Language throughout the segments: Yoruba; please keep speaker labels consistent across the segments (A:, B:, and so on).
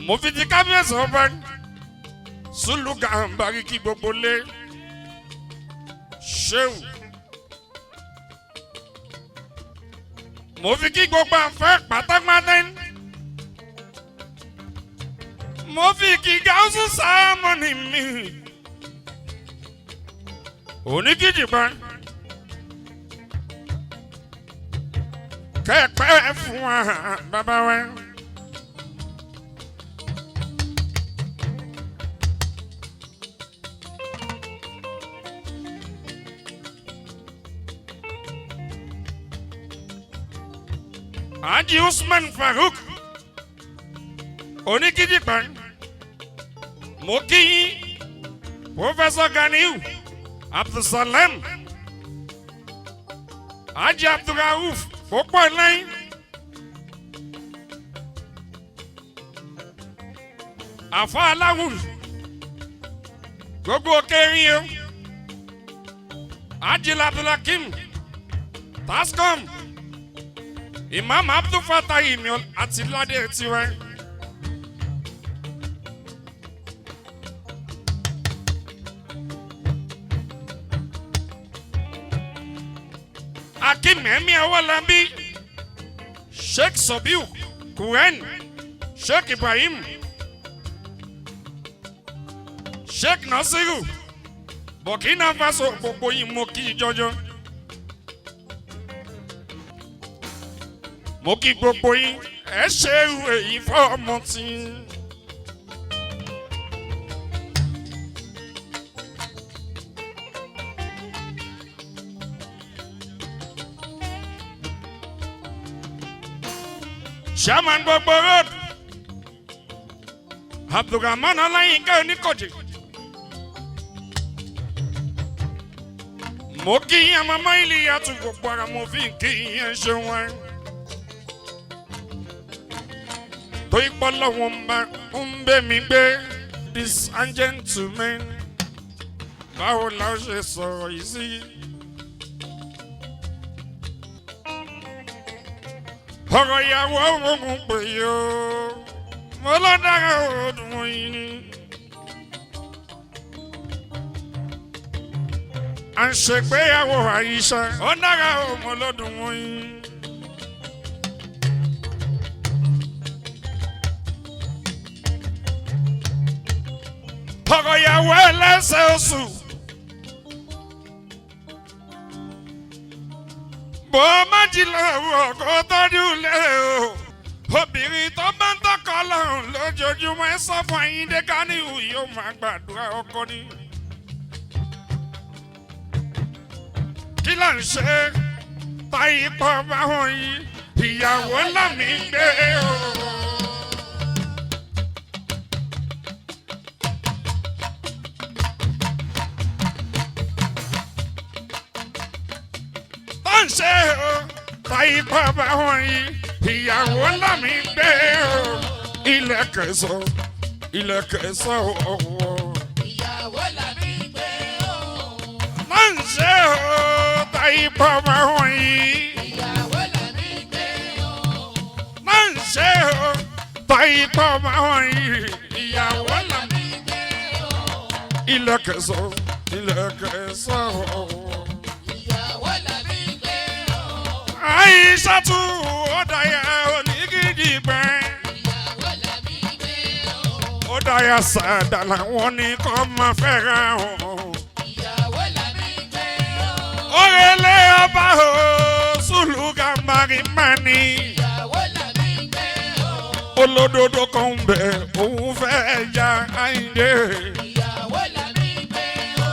A: mo fi ti kábíyèsí ọba Sùlù Gàmbàrí kí gbogbo lé ṣéwù. mo fi kí gbogbo àfẹ́ pátápátá. mo fi kí Gáúsù Sámọ́nì mi. oníkìjìbá. kẹ́ẹ̀pẹ́ fún wa bàbá wa. Haji Usman Farouk oníkìjìpá mo kí yín Professor Ganiu Abdulsalam Haji Abdulrauf fọ́pọ̀ lẹ́yìn àfọ́ aláwùn gbogbo kẹrin o Haji Abdulhakim Tascom Imam Abdul Fatai mi àti ládé tiwa. Akim Emi Awolabi, Sheikh Sobiu, Kuren, Sheikh Ibrahim, Sheikh Nasiru, Burkina Faso gbogbo yín mo kí jọjọ. Mo kí gbogbo yín ẹ ṣe èyí fọ́ọ̀mù tí. Chairman gbogbo road Abdulrahman Ọláyínká Oníkòjì. Mo kí yín àmọ́mọ́ ilé yàtọ̀ gbogbo ara mo fi kí yín ṣe wọ́n. tó ipò lọ́wọ́ ń bẹ́ mi gbé this and gentlemen báwo la ó ṣe sọ̀rọ̀ yìí sí. ọ̀rọ̀ ìyàwó òun pè yó mo lọ dára òdùn yìí ni. à ń ṣègbéyàwó Àyíṣà ó dára òun lọ́dún yìí. ọ̀rọ̀ ìyàwó ẹlẹ́sẹ̀ oṣù bó má jìlẹ̀ ọkọ̀ tọ́jú lé o obìnrin tó bá ń tọkọ lọ́rùn lójoojúmọ́ ẹ sọ fún Àyíndé Ganiu yóò máa gbàdúrà ọkọ ni. kí ló ń ṣe táyì pọ̀ báwọn yìí ìyàwó ńlá mi gbé o. ṣe o táyì pọ̀ báwọn yìí ìyàwó ńlá mi gbé o. ilẹ̀ kẹsàn ọwọ́. ìyàwó ńlá mi gbé o. máa ń ṣe o táyì pọ̀ báwọn yìí. ìyàwó ńlá mi gbé o. máa ń ṣe o táyì pọ̀ báwọn yìí. ìyàwó ńlá mi gbé o. ilẹ̀ kẹsàn ọwọ́. Àyíṣà tú ọ̀dàyà onígidi gbẹ́. ìyàwó làbí gbé o. ọ̀dàyà sàdà làwọn ní kọ́ máa fẹ́ra hàn. ìyàwó làbí gbé o. òrèlé ọba o Sùlù Gàmbàrí máa ní. ìyàwó làbí gbé o. olódodo kan ń bẹ òun fẹ́ ya Àyíndé. ìyàwó làbí gbé o.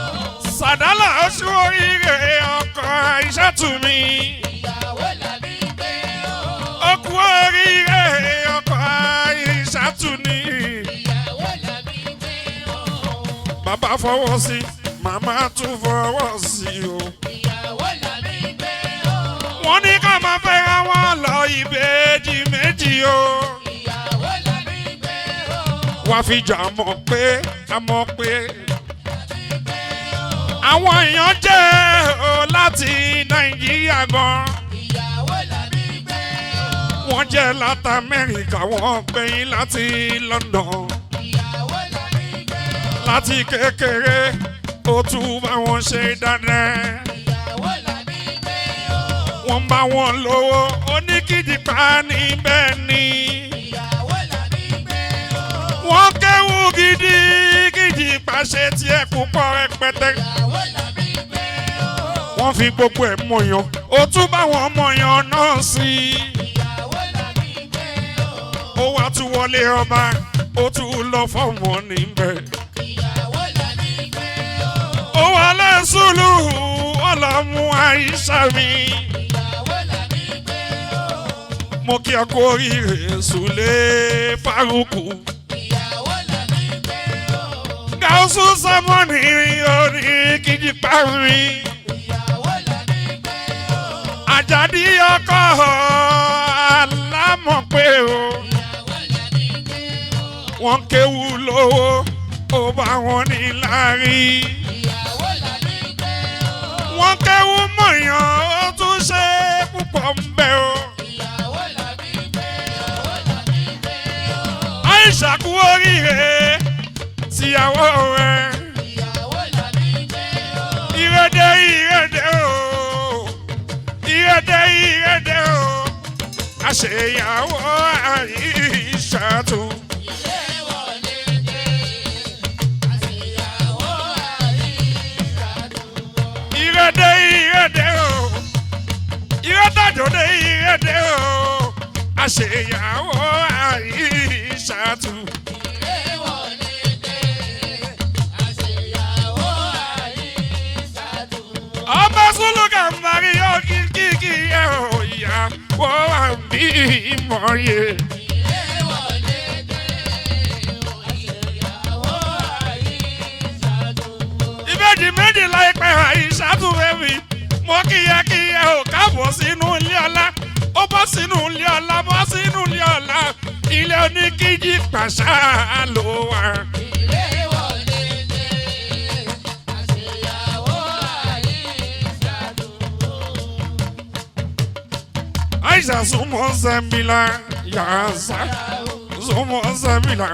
A: sàdálà oṣù oríire ọkọ Àyíṣà tú mi. Ọkú oríire ọkọ Àyíṣà tú ni. ìyàwó làbí gbé o. bàbá fọwọ́ sí màmá tún fọwọ́ sí o. ìyàwó làbí gbé o. wọ́n ní ká máa fẹ́ra wọn lọ ìbejì méjì o. ìyàwó làbí gbé o. wọ́n fi jà mọ̀ pé àwọn èèyàn jẹ́ o láti Nàìjíríà gan. wọ́n jẹ́ láti Amẹ́ríkà wọ́n gbẹ̀yìn láti London. Láti kékeré ó tún bá wọn ṣe dáadáa. Wọ́n bá wọn lówó oníkìjìpá níbẹ̀ ni. Wọ́n kéwú gidi kìjìpá ṣe tiẹ̀ púpọ̀ rẹpẹtẹ. Wọ́n fi gbogbo ẹ̀ mọ̀yàn ó tún bá wọn mọ̀yàn náà sí i. Ó wá tún wọlé ọba ó tún lọ fọ́ọ̀mù níbẹ̀. Ó wà lẹ́sùlù ọlọ́mú àìsà mi. Mo kí ọ kú oríire Sùlé Fárúkù. Gáúsù Sámọ́nì orí Kìjìpá mi. Àjàdí ọkọ alámọ̀ pé o. Wọ́n kéwú lówó ó bá wọn ní láàrí. Wọ́n kéwú mọ̀yàn ó tún ṣe púpọ̀ ń bẹ o. Àìṣà kú oríire tíyàwó rẹ̀. Ìrèdè ìrèdè o. Ìrèdè o. Àṣeyàwó Àìṣà tún. Ìrèdè o. Ìrèdàjòdè ìrèdè o. Àṣeyàwó Àìṣà tún. Ọmọ Sùlùkà Mario kìkì ẹ̀ ò yá wọ́n wà bí ìmọ̀ye. Ìbejì méjì láìpẹ́ Àìṣà tún bẹ́bí. Mo kíyẹ ò káàbọ̀ sínú ilé ọlá. Ó bọ́ sínú ilé ọlá, bọ́ sínú ilé ọlá. Ilé oníkíjì pàṣà ló wà. Àìṣà súnmọ́ Zẹ́mílà yàzá. Súnmọ́ Zẹ́mílà.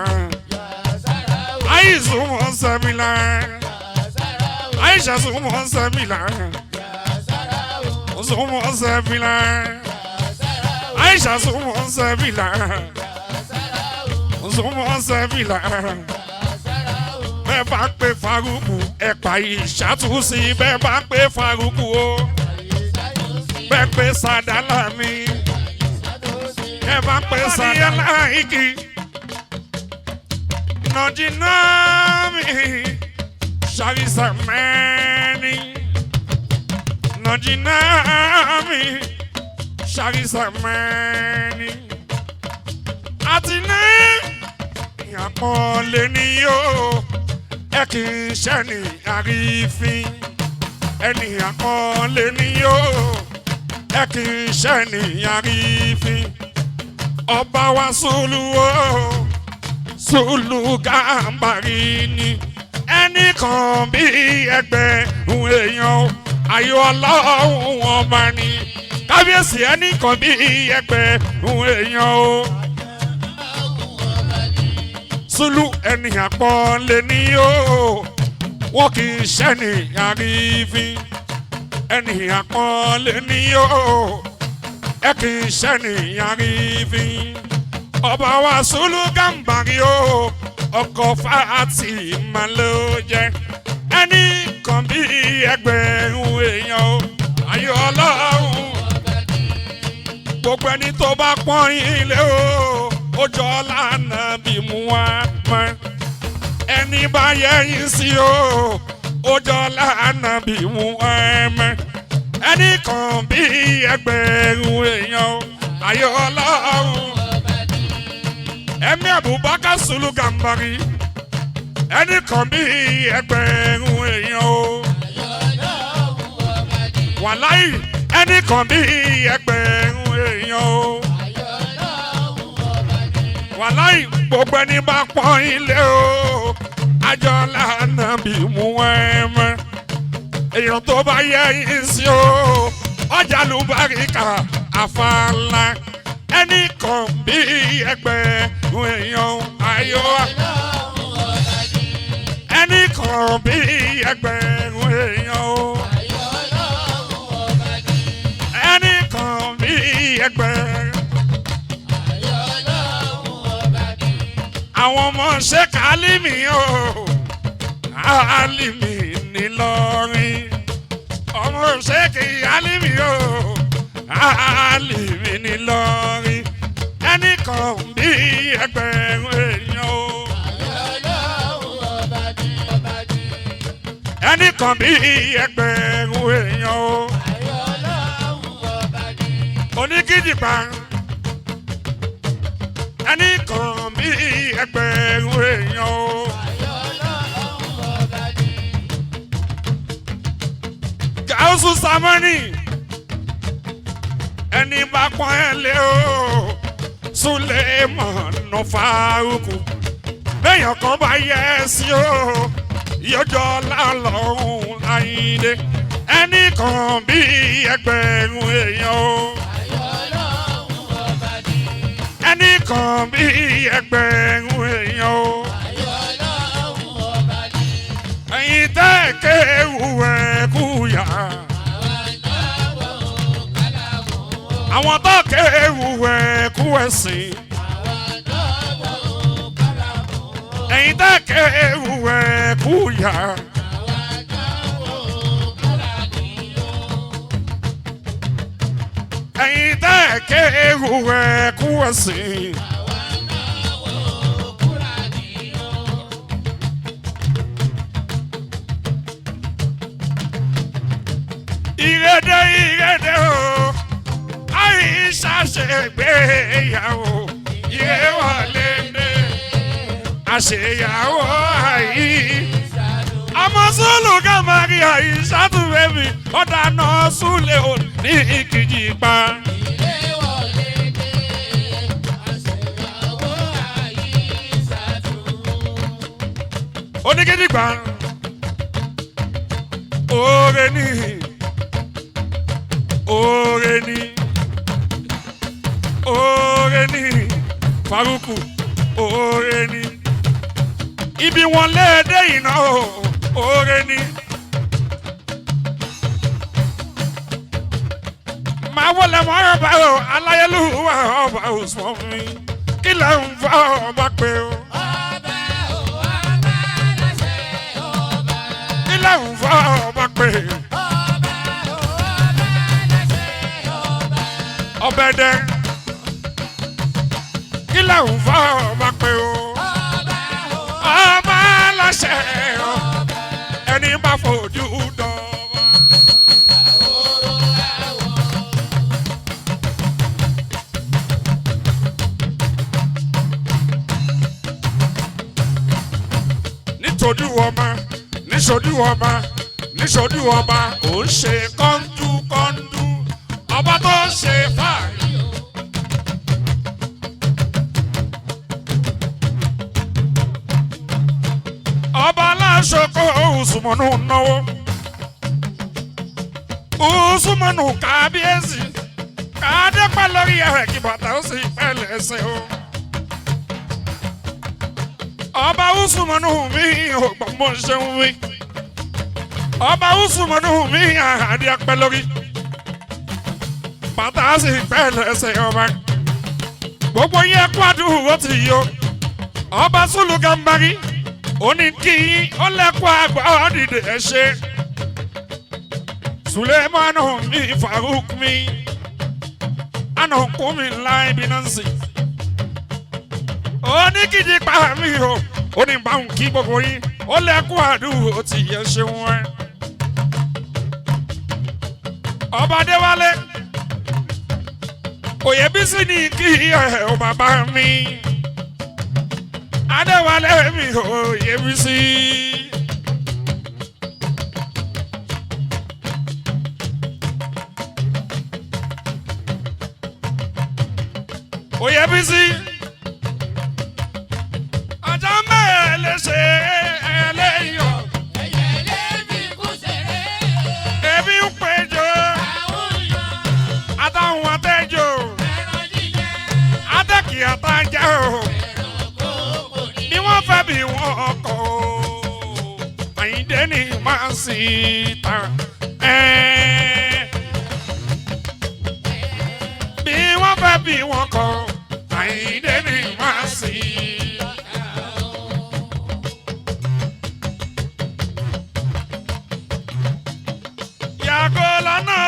A: Àìṣà súnmọ́ Zẹ́mílà. Àìṣà súnmọ́ Zẹ́mílà. Súnmọ́ Zẹ́mílà. Àìṣà súnmọ́ Zẹ́mílà. Súnmọ́ Zẹ́mílà. Bẹ́ẹ̀ bá ń pe Fárúkù ẹ̀pà ìṣàtúnṣe bẹ́ẹ̀ bá ń pe Fárúkù o. Bẹ́ẹ̀ pe Sàdálà mi. Bẹ́ẹ̀ bá ń pe Sàdálà igi. Nọ̀jìnà mi. Ṣàrísà mẹ́rin. Nọ̀jìnà mi. Ṣàrísà mẹ́rin. Àti ní ìyàpọ̀lẹ̀ ni yóò. Ẹ kì í ṣẹ́ni àrífín. Ẹni àpọ̀lẹ̀ ni yóò. Ẹ kì í ṣẹ́ni àrífín. Ọba wa Sùlù o. Sùlù Gàmbàrí ni. Ẹnìkan bí ẹgbẹ̀rún èèyàn ayọ̀ Ọlọ́run ọba ni. Kábíyèsí ẹnìkan bí ẹgbẹ̀rún èèyàn o. Sùlù ẹni àpọ́nlé ni o. Wọ́n kì í ṣẹ́ni àrífín. Ẹni àpọ́nlé ni o. Ẹ kì í ṣẹ́ni àrífín. Ọba wa Sùlù Gàmbàrí o. Ọkọ̀ Fátímà ló jẹ́. Ẹni kan bí ẹgbẹ̀rún èèyàn o. Ayọ̀ Ọlọ́run. Gbogbo ẹni tó bá pọ́n ilé o. Ó jọ lánàá bí mú wá mọ́. Ẹni bá yẹ̀yìn sí o. Ó jọ lánàá bí mú wá mọ́. Ẹni kan bí ẹgbẹ̀rún èèyàn o. Ayọ̀ Ọlọ́run. Ẹ̀mí Abubakar Sùlù Gàmbàrí. Ẹni kan bí ẹgbẹ̀rún èèyàn o. Wàláì ẹni kan bí ẹgbẹ̀rún èèyàn o. Wàláì gbogbo ẹni bá pọ́n ilé o. Àjọ lánàá bí mú ẹ̀mẹ́. Èèyàn tó bá yẹ ìsí o. Ọjà lùbáríkà àfàlà. Ẹni kan bí ẹgbẹ̀rún èèyàn ayọ̀ ẹnìkan bí ẹgbẹ̀rún èèyàn o ẹnìkan bí ẹgbẹ̀rún àwọn ọmọ ṣe kálímì o Álímì n'Ílọrin ọmọ ṣe kí Álímì o Álímì n'Ílọrin ẹnìkan bí ẹgbẹ̀rún èèyàn o ẹnìkan bí ẹgbẹ̀rún èèyàn o onígídìgbà ẹnìkan bí ẹgbẹ̀rún èèyàn o. Gàúsù Sámánì ẹni bá pọ́n ẹ lé o Sulemanu Fáruku bẹ́yàn kan bá yẹ sí o yọjọ́ lálọ́hún Àyìndé ẹnìkan bí ẹgbẹ̀rún èèyàn o ẹnìkan bí ẹgbẹ̀rún èèyàn o ẹ̀yin tẹ́ kéwù ẹ̀kú yá àwọn tó kéwù ẹ̀kú ẹ̀sìn ẹ̀yin tẹ́ kéwù ẹ̀kú yá ẹ̀yin tẹ́ kéwù ẹ̀kú ẹ̀sìn. Ìrèdè o Àìṣà ṣègbéyàwó ìrèwọlé dé àṣeyàwó Àìṣà ọmọ Sùlù Kàmárí Àìṣà tún bẹ́bí ọ̀dànà Súlẹ̀ ò ní ìkejì pa. Ìrèwọlé dé àṣeyàwó Àìṣà tún. Onígídìgbà oore ní. Oore ni Fáruku oore ni ibi wọn léde iná oore ni máa wọlé mọ́ ọba o aláyélúwà ọba òsùn mi kí lè ń fa ọba pé o. Kí lè ń fa ọba pé. Ọbẹ̀dẹ kí lè ń fa ọba pé o ọba aláṣẹ o ẹni bá fojú dọ̀ba. níṣojú ọba ò ń ṣe kọ́ńdú ọba tó ṣe fàárí o. Ọba aláṣọkọ Usmanu náwó Usmanu kábíyèsí kádẹ́pẹ́ lórí ẹ̀rẹ̀ kí bàtà ó sì pẹ́ lẹ́sẹ̀ o. Ọba Usmanu mi ò gbọ́ bó ṣe ń wí ọba Usmanu mi àhàdí apẹ́ lórí. Bàtà sì pẹ́ lẹ́sẹ̀ ọba gbogbo yẹn kó àdúgbò ti yọ ọba Sùlù Kàmárí òní kí ó lẹ́kọ̀ọ́ àgbà ọ̀dìdè ẹ̀ ṣe Sulemanu mi Fáruku mi àná kú mi láì bí náà sí òní kìjì pa mi o òní báwọn kí gbogbo yín ó lẹ́kọ̀ọ́ àdúgbò ti yẹ ṣe wọn ọba Adéwálé. Oyèbísí ni kí ẹ o bàbá mi Adéwálé mi Oyèbísí. Oyèbísí ọjọ́ mẹ́rin lè ṣe ẹlẹ́yọ̀ ebi ń péjọ àtàwọn àtẹ́jọ. síta. Bí wọ́n fẹ́ bí wọ́n kọ́ Àyìndé ni wá síta. Yàgò lọ́nà.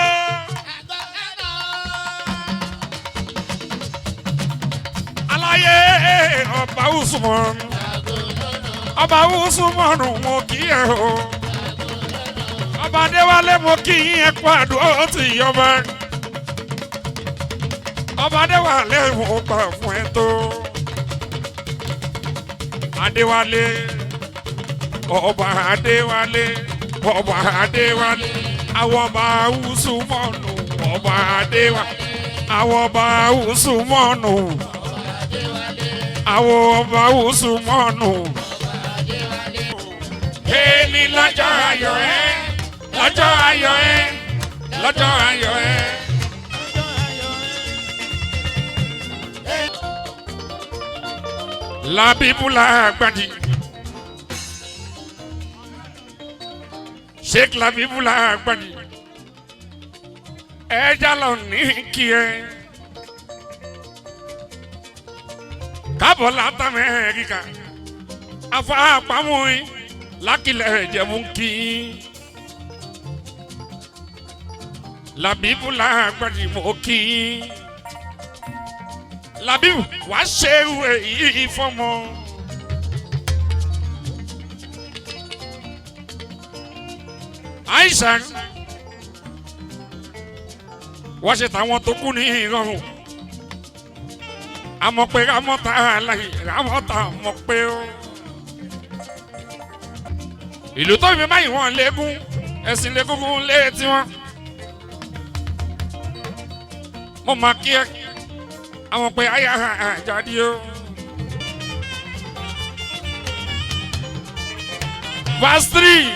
A: Aláyé ọba Usman. Ọba Usman mo kí ẹ o. Ọba Adéwálé mo kí ẹ kú àdúrà tí yọba. Ọba Adéwálé mo gbà fún ẹ tó. Adéwálé. Ọba Adéwálé. Ọba Adéwálé. Àwọn ọba Usman. Ọba Adéwálé. Àwọn ọba Usman. Àwọn ọba Usman. Èmi lọ́jọ́ ayọ̀ ẹ, lọ́jọ́ ayọ̀ ẹ, lọ́jọ́ ayọ̀ ẹ. Labibula Agbadi, Sheikh Labibula Agbadi, ẹja lọ ní kí ẹ. Kábọ̀ láti Amẹ́ríkà, afa àpamọ́ yìí. Lákìlẹ̀ Ìjẹ̀bú kí Labibula Agbadi mo kí Labibu wá ṣe èyí fọmọ. Àìsàn wọ́n ṣe tàwọn tó kú ní ìrọ̀rùn. Àmọ̀ pé rámọ́ta láyé rámọ́ta mọ̀ pé ó. Ìlú tó fi báyìí wọ́n légún ẹ̀sìn légúngún lé tiwọn. Mo máa kí ẹ àwọn pé àyà àjáde o. Verse 3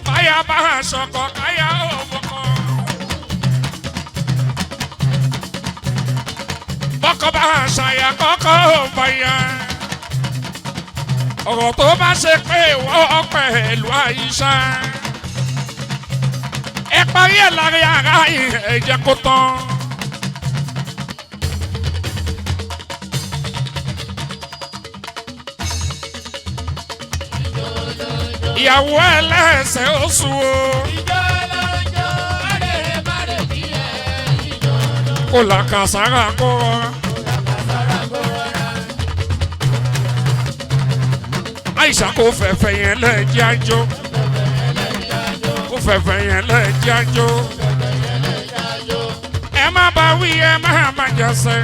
A: báyà bá aṣọkọ káyà òbọkọ. Bọ́kọ bá aṣàyà kọ́kọ́ báyà. Ọ̀rọ̀ tó bá ṣe pé wọ́n pẹ̀lú Àyíṣà. Ẹ parí ẹ̀ láàrin ara ẹ jẹ́ kó tán. Ìyàwó ẹlẹ́sẹ̀ oṣù o. Kò làkàsára kó rọra. Àìṣà kò fẹ̀fẹ̀ yẹn lẹ́ẹ̀jẹ̀ àjò. Kò fẹ̀fẹ̀ yẹn lẹ́ẹ̀jẹ̀ àjò. Ẹ má bá wí ẹ má má jẹsẹ̀.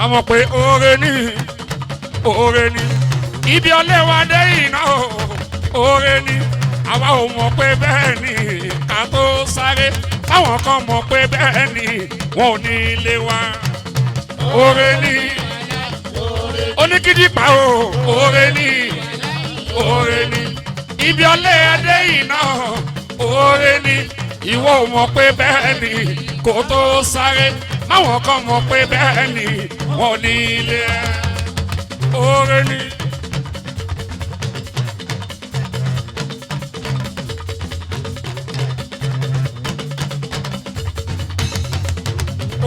A: Àmọ̀ pé oore ni ibi ọlẹ́wà dé iná oore ni àwa ò mọ̀ pé bẹ́ẹ̀ ni ká tó sáré táwọn kan mọ̀ pé bẹ́ẹ̀ ni wọn ò ní ilé wa. Oore ni oníkìdìpá o oore ni ibi ọlẹ́ adé iná oore ni ìwọ ò mọ̀ pé bẹ́ẹ̀ ni kò tó sáré máwọn kan mọ̀ pé bẹ́ẹ̀ ni wọn ò ní ilé ẹ. Oore ni.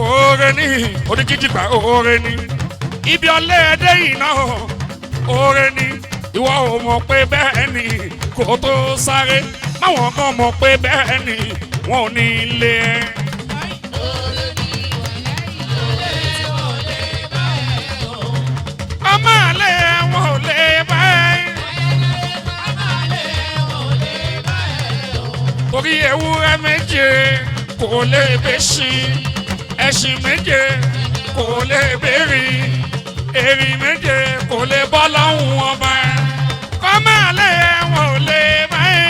A: Oore ni oníkìjìgbà oore ni ibi ọlẹ́ ẹdẹ iná oore ni ìwọ ò mọ̀ pé bẹ́ẹ̀ ni kò tó sáré máwọn kan mọ̀ pé bẹ́ẹ̀ ni wọn ò ní ilé ẹ. Ọmọ àlè wọn ò lè bá ẹ. Torí ewúrẹ́ méje kò lè bẹ́ṣin. Ẹṣin méje kò lè bẹ́rì, erin méje kò lè bọ́ lọ́hùn ọba. Kọ́mọ àlè wọn ò lè bá ẹ.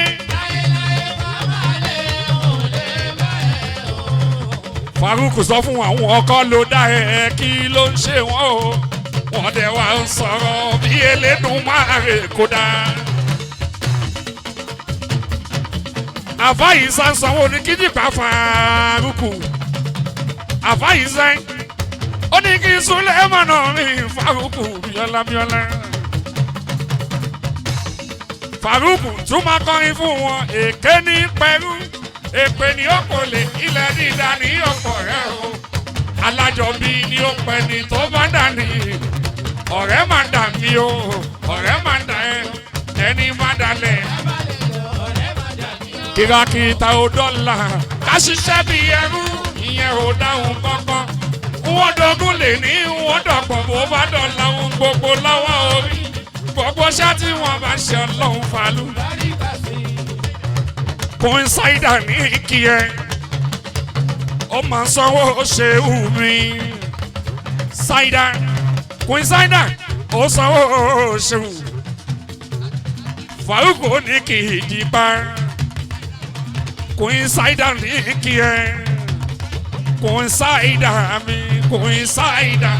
A: Faruku sọ fún àwọn ọkọ ló dá ẹ kí ló ń ṣe wọn o. Wọ́n dẹ̀ wá ń sọ̀rọ̀ bí Elédùmarè kò dá. Àfáyí sanwó ní kíjìpá Faruku. Àfáyí sẹ́yìn ó ní kí Súlẹ́mọ̀nà mi Faruku bíọ́lá. Faruku tún máa kọrin fún wọn èké ní pẹ̀lú èpè ní òkòlè ilẹ̀ dídá ní ọ̀pọ̀ rẹ̀ o alájọbí ní ó pẹ́ ní tó bá dání ọ̀rẹ́ máa dà mí o ọ̀rẹ́ máa dà ẹni máa dalẹ̀ kìràkìtà ò dọ́là ká ṣiṣẹ́ bí ẹrú ìyẹn ò dáhùn kankan wọ́n dọ́gún lè ní wọ́n dọ̀gbọ̀n bó bá dọ̀là ohun gbogbo lọ́wọ́ orí gbogbo ṣá tí wọ́n bá ṣe ọlọ́run fàlú. Coincider ní kí ẹ ó máa sanwó ṣe wù mí Cider Coincider ó sanwó ṣe wù Faruku ní kì í dìbà Coincider ní kí ẹ Coincider mi Coincider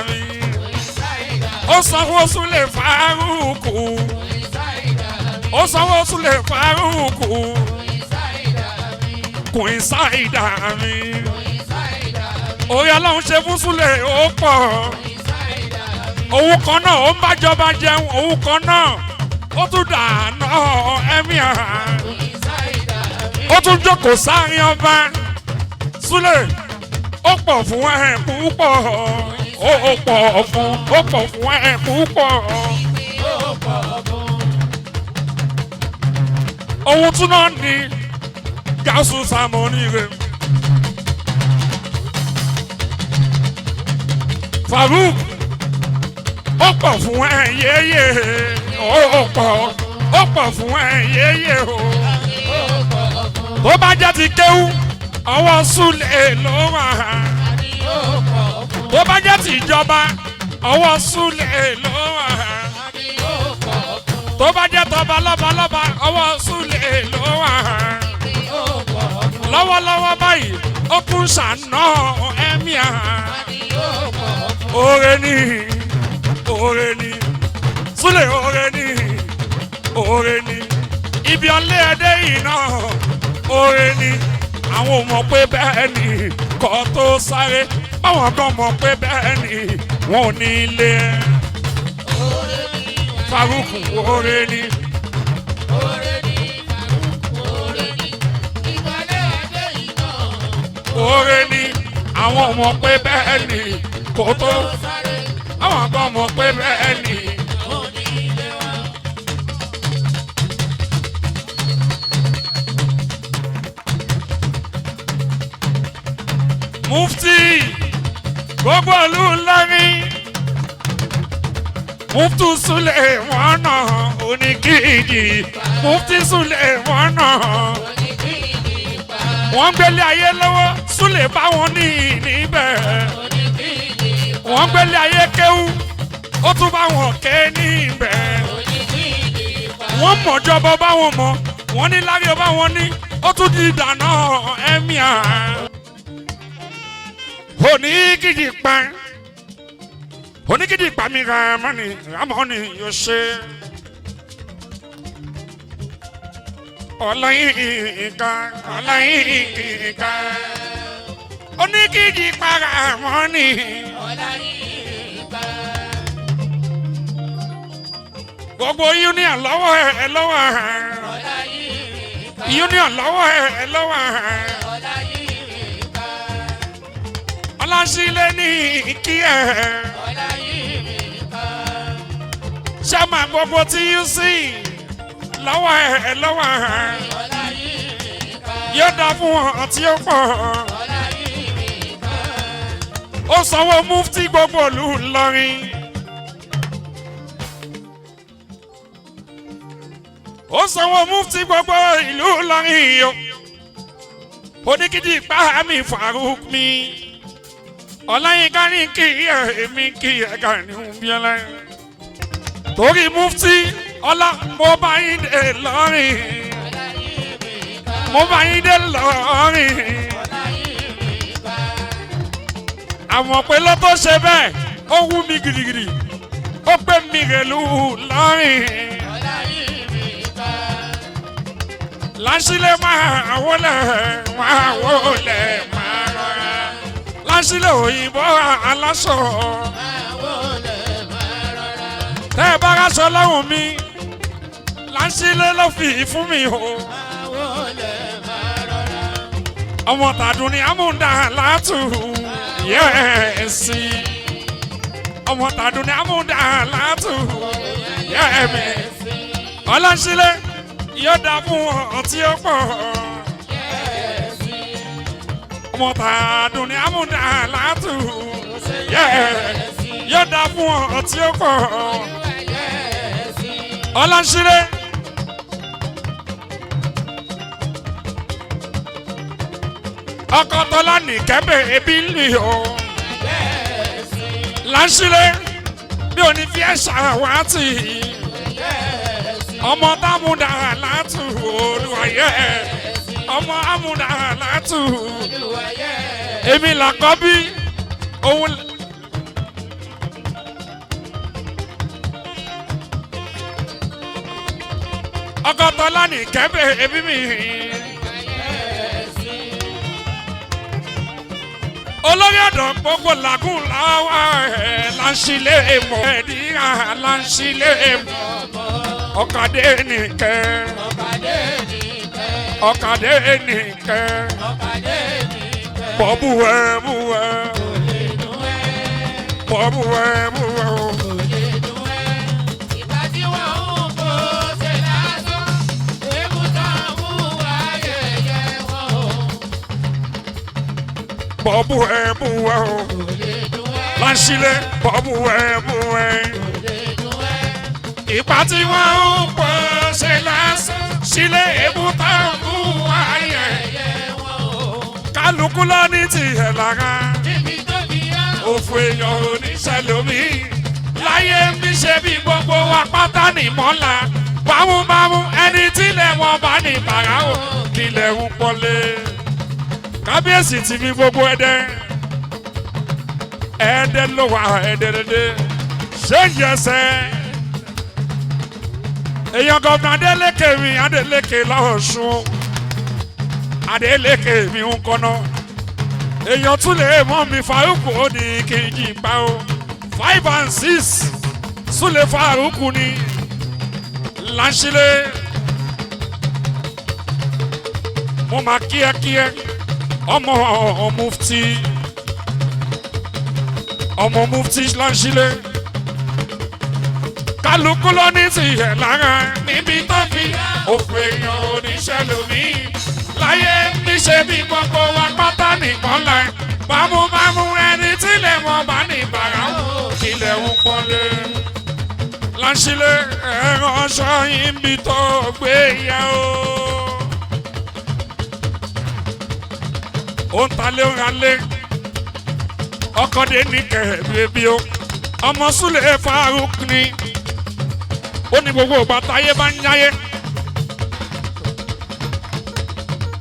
A: mi ó sanwó Sule Faruku ó sanwó Sule Faruku Coincider mi orí Ọlọ́run ṣe fún Sule ó pọ̀ òun kan náà ó ń bájọba jẹun òun kan náà ó tún dànù ẹ̀mí ó tún jókòó sáárín ọba Sule ó pọ̀ fún ẹ̀ púpọ̀ ó pọ̀ fún ẹ̀ púpọ̀ ohun tún náà ní gáàsù sàmọ́nì rẹ̀ Faruku ó pọ̀ fún ẹ̀ yéyé ó pọ̀ fún ẹ̀ yéyé o tó bá jẹ́ ti kéwú ọwọ́ Sule ló wà tó bá jẹ́ ti ìjọba ọwọ́ Sule ló wà tó bá jẹ́ tọba lọ́balọ́ba ọwọ́ Sule ló wà lọ́wọ́lọ́wọ́ báyìí ó kún ṣàná ẹ̀mí oore ni Sule oore ni ibi ọlẹ́ ẹdẹ yìí náà oore ni àwọn ò mọ̀ pé bẹ́ẹ̀ ni kọ́ tó sáré báwọn kan mọ̀ pé bẹ́ẹ̀ ni wọn ò ní ilé ẹ̀. Faruku oore ni oore ni àwọn ò mọ̀ pé bẹ́ẹ̀ ni kò tó àwọn kan mọ̀ pé bẹ́ẹ̀ ni. Mufti gbogbo ìlú Ìlọrin Mufti Sule wọn náà oníkìjì Mufti Sule wọn náà wọ́n gbélé ayé lọ́wọ́ Sule bá wọn ní níbẹ̀ wọ́n gbélé ayé kéwú ó tún bá wọn ké níbẹ̀ wọ́n mọ̀jọba bá wọn mọ̀ wọ́n ní lárí bá wọn ní ó tún di ìdáná ẹ̀míà oníkìjì pa mi ramoni yóò ṣe ọlọ́yìnká oníkìjì pa ramoni gbogbo union lọ́wọ́ ẹ̀ union lọ́wọ́ ẹ̀ ọlásílẹ̀ ní kí ẹ̀ ṣàmà gbogbo tí yóò sí lọ́wọ́ ẹ̀ yóò dá fún ọ tí ó pọ̀ ó sanwó Mufti gbogbo ìlú Ìlọrin ó sanwó Mufti gbogbo ìlú Ìlọrin oníkìjì pa mi Faruku mi. Ọláyínká ní kí èmi kí ẹ̀ka ní Bíọ́lá torí Mufti ọlá mo bá yín dé Ìlọrin àwọn pé ló tó ṣe bẹ́ẹ̀ ó wú mi gidigidi ó pè mí rèlú Ìlọrin lásìlẹ̀ máa wọlé máa rọra. Lásìlẹ̀ òyìnbó aláṣọ tẹ́ ẹ bá ráṣọ lọ́hùn mi Láńṣílẹ̀ ló fi fún mi o. Ọmọ tàdún ni amúndà látù yẹ́ẹ̀sì. Ọmọ tàdún ni amúndà látù yẹ́ẹ̀mí. Láńṣílẹ̀ yóò dá fún ọtí ó pọ̀. Ọmọ tàdún ni amúndà látù yẹ́ẹ̀sì. Yóò dá fún ọtí ó pọ̀. Láńṣílẹ̀. Ọkọ Tọ́lá ní kẹ́bẹ̀ ebi lì o. Láńṣílẹ̀ bí o ní fi ẹ̀ṣà wá tì í. Ọmọ támúdà látù olúwayé. Ọmọ amúdà látù. Èmi làkọ́bí òun. Ọkọ Tọ́lá ní kẹ́bẹ̀ ebi mi. Olórí ọ̀dọ́ gbogbo làgùn láwa ẹ̀ Láńṣílẹ̀ mọ̀ ẹ̀dínà Láńṣílẹ̀ mọ̀ ọ̀kadé nìkẹ́ ọ̀kadé nìkẹ́ bọ̀bùwẹ̀ bùwẹ̀ bọ̀bùwẹ̀ bùwẹ̀ o. Bọ̀bùwẹ̀ bùwẹ̀ o. Láńṣílẹ̀ bọ̀bùwẹ̀ bùwẹ̀. Ìpá tí wọ́n ń pọ̀ ṣe lásán sílé èbúté mú ayẹyẹ wọn o. Kálukú ló ní tiẹ̀ lára. Òfò èèyàn ò ní ṣẹlòmí. Láyé ń bí ṣe bí gbogbo wa pátá ní mọ́lá. Bámúbámú ẹni tílẹ̀ wọn bá ní bàrà o. Kílẹ̀ ń pọ́lé. Kábíyèsí ti fi gbogbo Ẹdẹ ló wà Ẹdẹ ṣé yẹsẹ èèyàn gọ́vnà Adélékè mi Adélékè l'Ọ̀ṣun Adélékè mi ń kọ́nà èèyàn tún lè mọ́ mi Faruku ó ní kejì gbà ó 5 and 6 Súlè Faruku ní Láńṣílẹ̀ mo máa kíákíá. Omo Mufti Omo Mufti Láńṣílẹ̀ kálukú ló ní tiẹ̀ lára níbi tó fi òfò èèyàn oníṣẹ́lómi láyé níṣẹ́ bí gbogbo wa pátá nìkan láì bámúbámú ẹni tílẹ̀ wọn bá ní bàrà kílẹ̀ ń pọ́nlé. Láńṣílẹ̀ ẹ̀rọ aṣọ yìí ń bí tó gbé yà ó. Ó ń talé ń ralé ọkọ̀dé ní kẹ̀ẹ́bí o. Ọmọ Súlè Faruku ni ó ní gbogbo ìgbà táyé bá ń yáyé.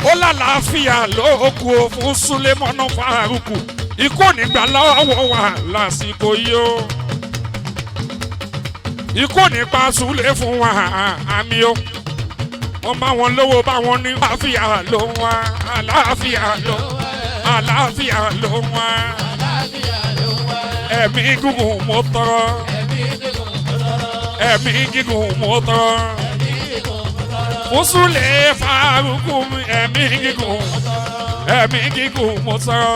A: Ó lálàáfíà lóòkù o fún Súlè mọ́nà Faruku. Ikú ò ní gbà lọ́wọ́ wa lásìkò yìí o. Ikú ò ní pa Súlè fún wa àmì o. Wọ́n bá wọn lówó bá wọn ní àlàáfíà ló ń wá àlàáfíà ló ń wá àlàáfíà ló ń wá ẹ̀mí gígùn mo tọrọ ẹ̀mí gígùn mo tọrọ fún Súlè Faruku ẹ̀mí gígùn mo tọrọ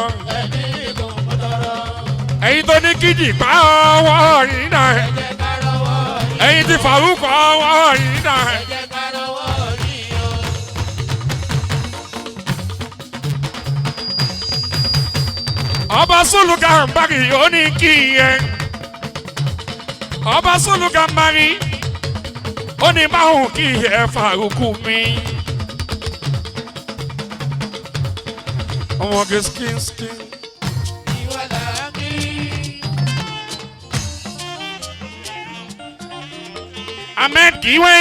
A: ẹ̀yin tó ní kíjì pa ọwọ́ yìí náà ẹ̀yin tí Faruku ọwọ́ yìí náà. Ọba Suluka Mbari ó ní kí yẹn Ọba Suluka Mbari ó ní báwọn kí yẹn Faruku mi. Ọmọge skin. Ahmed Kiwe.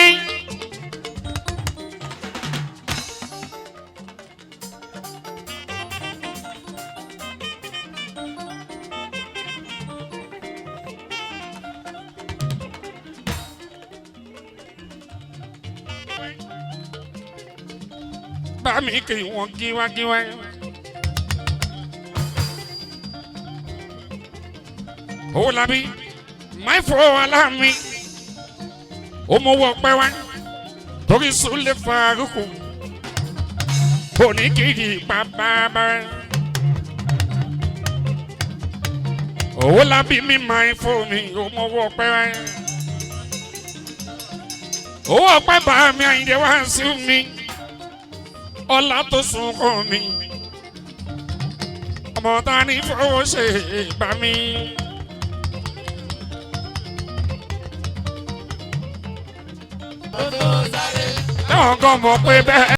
A: Bami kì wọ́n gíwágíwá. Owó labí, máa fọ aláàmì. Ó mọ owó ọpẹ́ wá. torí Sule Faruku oníkìdí bàbá owó lábí mi máa ń fún mi ọmọ owó ọpẹ́ owó ọpẹ́ bá mi Àyìndé wá sí mi ọlá tó sunkún mi ọmọ ta ní fowó ṣe bá mi. Táwọn kan mọ̀ pé bẹ́ẹ̀.